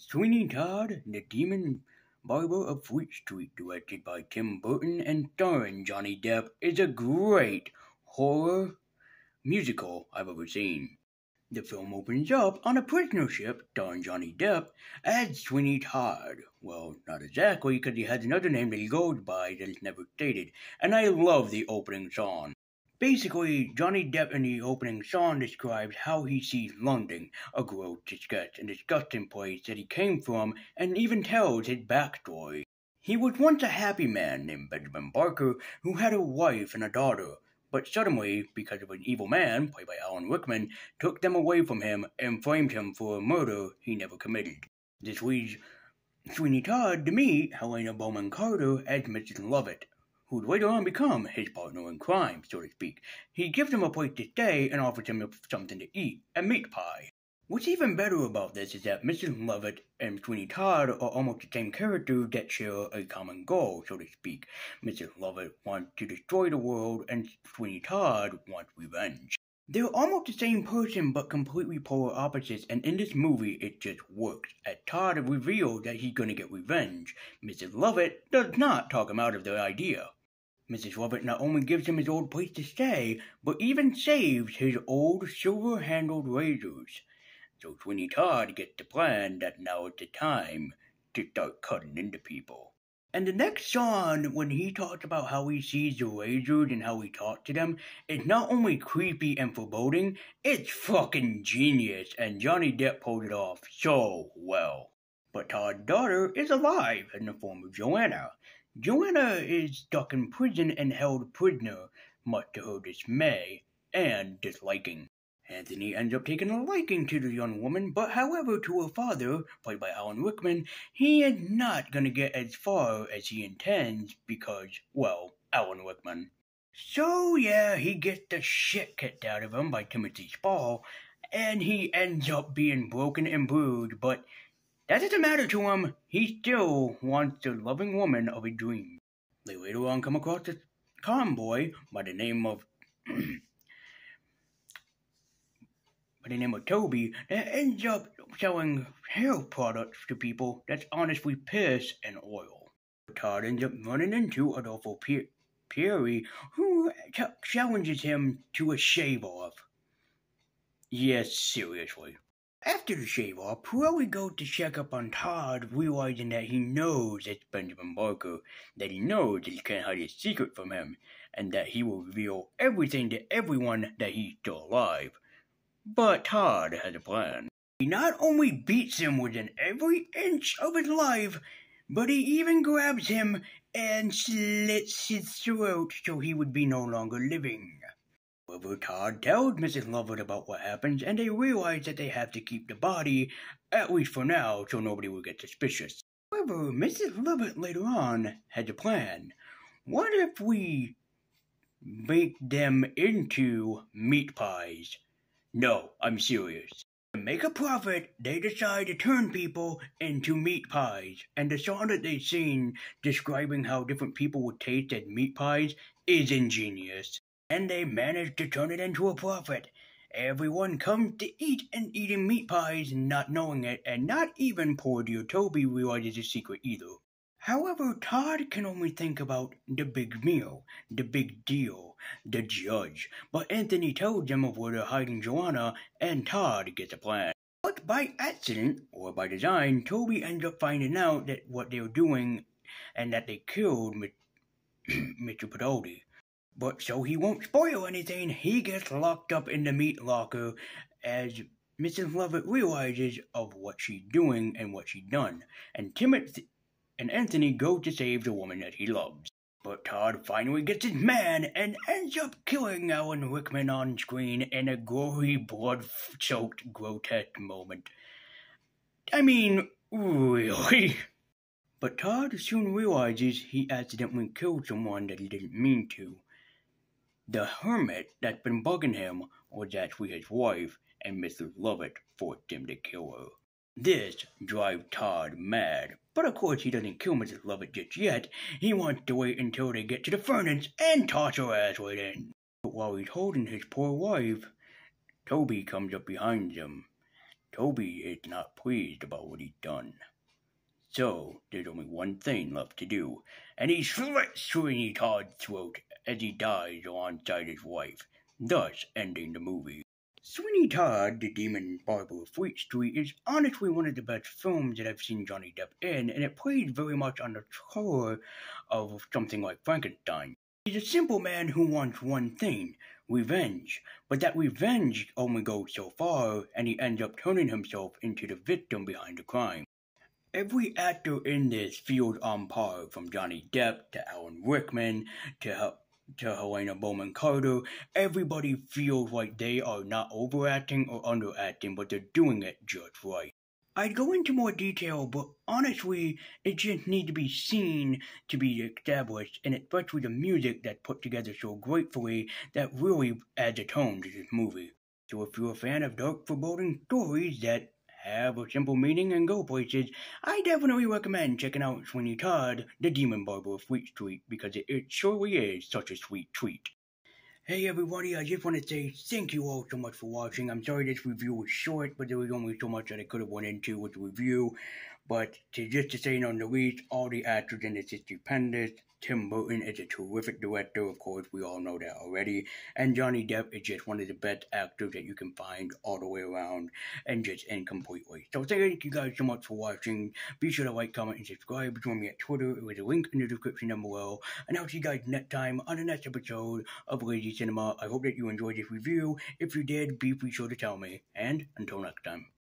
Sweeney Todd, the Demon Barber of Fleet Street, directed by Tim Burton and starring Johnny Depp, is a great horror musical I've ever seen. The film opens up on a prisoner ship starring Johnny Depp as Sweeney Todd. Well, not exactly, because he has another name that he goes by that is never stated, and I love the opening song. Basically, Johnny Depp in the opening song describes how he sees London, a gross, and disgusting place that he came from, and even tells his backstory. He was once a happy man named Benjamin Barker who had a wife and a daughter, but suddenly, because of an evil man, played by Alan Rickman, took them away from him and framed him for a murder he never committed. This leads Sweeney Todd to meet Helena Bowman Carter as Mrs. Lovett, who would later on become his partner in crime, so to speak. He gives him a place to stay and offers him something to eat, a meat pie. What's even better about this is that Mrs. Lovett and Sweeney Todd are almost the same characters that share a common goal, so to speak. Mrs. Lovett wants to destroy the world, and Sweeney Todd wants revenge. They're almost the same person, but completely polar opposites, and in this movie, it just works. As Todd reveals that he's gonna get revenge, Mrs. Lovett does not talk him out of the idea. Mrs. Lovett not only gives him his old place to stay, but even saves his old silver-handled razors. So Sweeney Todd gets the plan that now is the time to start cutting into people. And the next song, when he talks about how he sees the razors and how he talks to them, is not only creepy and foreboding, it's fucking genius, and Johnny Depp pulled it off so well. But Todd's daughter is alive in the form of Joanna. Joanna is stuck in prison and held prisoner, much to her dismay and disliking. Anthony ends up taking a liking to the young woman, but however, to her father, played by Alan Rickman, he is not going to get as far as he intends because, well, Alan Rickman. So yeah, he gets the shit kicked out of him by Timothy Spall, and he ends up being broken and bruised, but that doesn't matter to him. He still wants the loving woman of his dreams. They later on come across a convoy by the name of Toby that ends up selling hair products to people that's honestly piss and oil. Todd ends up running into Adolfo Pieri, who challenges him to a shave-off. Yes, seriously. After the shave-off, Pirelli goes to check up on Todd, realizing that he knows it's Benjamin Barker, that he knows that he can't hide his secret from him, and that he will reveal everything to everyone that he's still alive. But Todd has a plan. He not only beats him within every inch of his life, but he even grabs him and slits his throat so he would be no longer living. However, Todd tells Mrs. Lovett about what happens, and they realize that they have to keep the body, at least for now, so nobody will get suspicious. However, Mrs. Lovett later on has a plan. What if we make them into meat pies? No, I'm serious. To make a profit, they decide to turn people into meat pies, and the song that they sing describing how different people would taste as meat pies is ingenious. And they manage to turn it into a profit. Everyone comes to eat and eating meat pies not knowing it, and not even poor dear Toby realizes the secret either. However, Todd can only think about the big meal, the big deal, the judge, but Anthony tells them of where they're hiding Joanna, and Todd gets a plan. But by accident, or by design, Toby ends up finding out that what they're doing, and that they killed Mr. Pedaldi. But so he won't spoil anything, he gets locked up in the meat locker as Mrs. Lovett realizes of what she's doing and what she's done, and Timothy and Anthony go to save the woman that he loves. But Todd finally gets his man and ends up killing Alan Rickman on screen in a gory, blood-soaked, grotesque moment. I mean, really? But Todd soon realizes he accidentally killed someone that he didn't mean to. The hermit that's been bugging him was actually his wife, and Mrs. Lovett forced him to kill her. This drives Todd mad, but of course he doesn't kill Mrs. Lovett just yet. He wants to wait until they get to the furnace and toss her ass right in. But while he's holding his poor wife, Toby comes up behind him Toby is not pleased about what he's done. So, there's only one thing left to do, and he slits Sweeney Todd's throat as he dies alongside his wife, thus ending the movie. Sweeney Todd, the Demon Barber of Fleet Street, is honestly one of the best films that I've seen Johnny Depp in, and it plays very much on the core of something like Frankenstein. He's a simple man who wants one thing, revenge, but that revenge only goes so far, and he ends up turning himself into the victim behind the crime. Every actor in this feels on par, from Johnny Depp to Alan Rickman to Helena Bowman Carter. Everybody feels like they are not overacting or underacting, but they're doing it just right. I'd go into more detail, but honestly, it just needs to be seen to be established, and especially the music that's put together so gratefully that really adds a tone to this movie. So if you're a fan of dark, foreboding stories that have a simple meaning and go places, I definitely recommend checking out Sweeney Todd, the Demon Barber of Fleet Street, because it surely is such a sweet treat. Hey everybody, I just want to say thank you all so much for watching. I'm sorry this review was short, but there was only so much that I could have went into with the review. But just to say none the least, all the actors in this is stupendous. Tim Burton is a terrific director, of course, we all know that already. And Johnny Depp is just one of the best actors that you can find all the way around, and just incompletely. So thank you guys so much for watching. Be sure to like, comment, and subscribe. Join me at Twitter. There is a link in the description down below. And I'll see you guys next time on the next episode of Lazy Cinema. I hope that you enjoyed this review. If you did, be sure to tell me. And until next time.